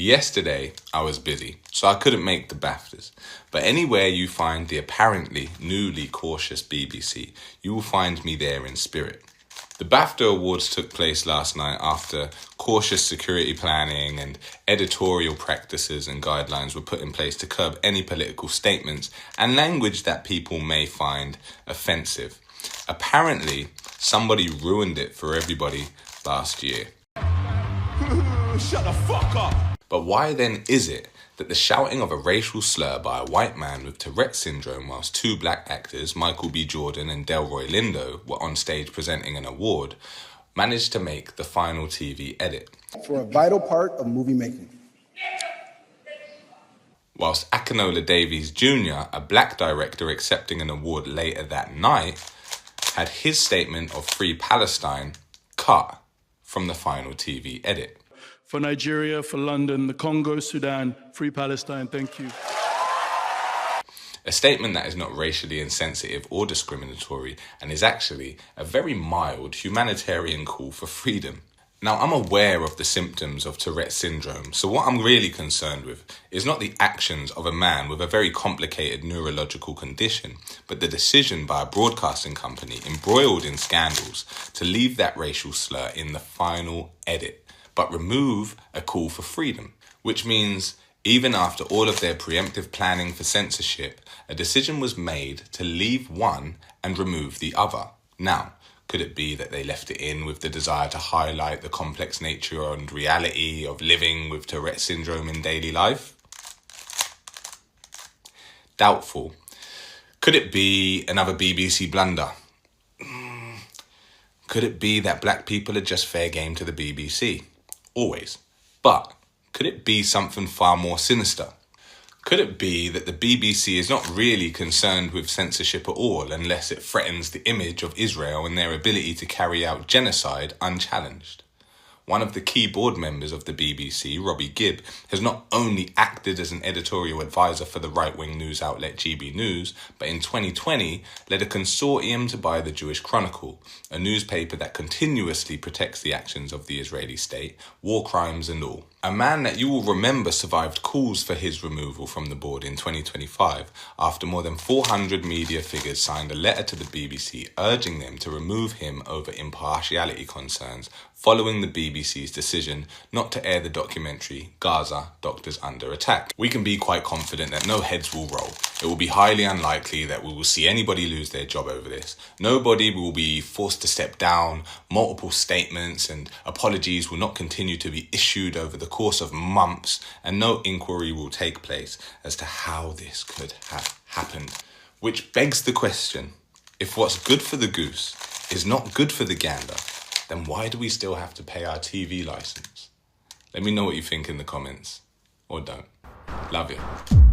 Yesterday, I was busy, so I couldn't make the BAFTAs. But anywhere you find the apparently newly cautious BBC, you will find me there in spirit. The BAFTA Awards took place last night after cautious security planning and editorial practices and guidelines were put in place to curb any political statements and language that people may find offensive. Apparently, somebody ruined it for everybody last year. Shut the fuck up! But why then is it that the shouting of a racial slur by a white man with Tourette syndrome whilst two black actors, Michael B. Jordan and Delroy Lindo, were on stage presenting an award, managed to make the final TV edit? For a vital part of movie making. Whilst Akinola Davies Jr., a black director accepting an award later that night, had his statement of Free Palestine cut from the final TV edit. For Nigeria, for London, the Congo, Sudan, Free Palestine, thank you. A statement that is not racially insensitive or discriminatory and is actually a very mild humanitarian call for freedom. Now, I'm aware of the symptoms of Tourette syndrome, so what I'm really concerned with is not the actions of a man with a very complicated neurological condition, but the decision by a broadcasting company embroiled in scandals to leave that racial slur in the final edit, but remove a call for freedom, which means even after all of their preemptive planning for censorship, a decision was made to leave one and remove the other. Now, could it be that they left it in with the desire to highlight the complex nature and reality of living with Tourette syndrome in daily life? Doubtful. Could it be another BBC blunder? Could it be that black people are just fair game to the BBC? Always. But could it be something far more sinister? Could it be that the BBC is not really concerned with censorship at all unless it threatens the image of Israel and their ability to carry out genocide unchallenged? One of the key board members of the BBC, Robbie Gibb, has not only acted as an editorial advisor for the right-wing news outlet GB News, but in 2020 led a consortium to buy the Jewish Chronicle, a newspaper that continuously protects the actions of the Israeli state, war crimes and all. A man that you will remember survived calls for his removal from the board in 2025 after more than 400 media figures signed a letter to the BBC urging them to remove him over impartiality concerns following the BBC's decision not to air the documentary Gaza, Doctors Under Attack. We can be quite confident that no heads will roll. It will be highly unlikely that we will see anybody lose their job over this. Nobody will be forced to step down. Multiple statements and apologies will not continue to be issued over the course of months, and no inquiry will take place as to how this could have happened. Which begs the question, if what's good for the goose is not good for the gander, then why do we still have to pay our TV license? Let me know what you think in the comments. Or don't. Love you.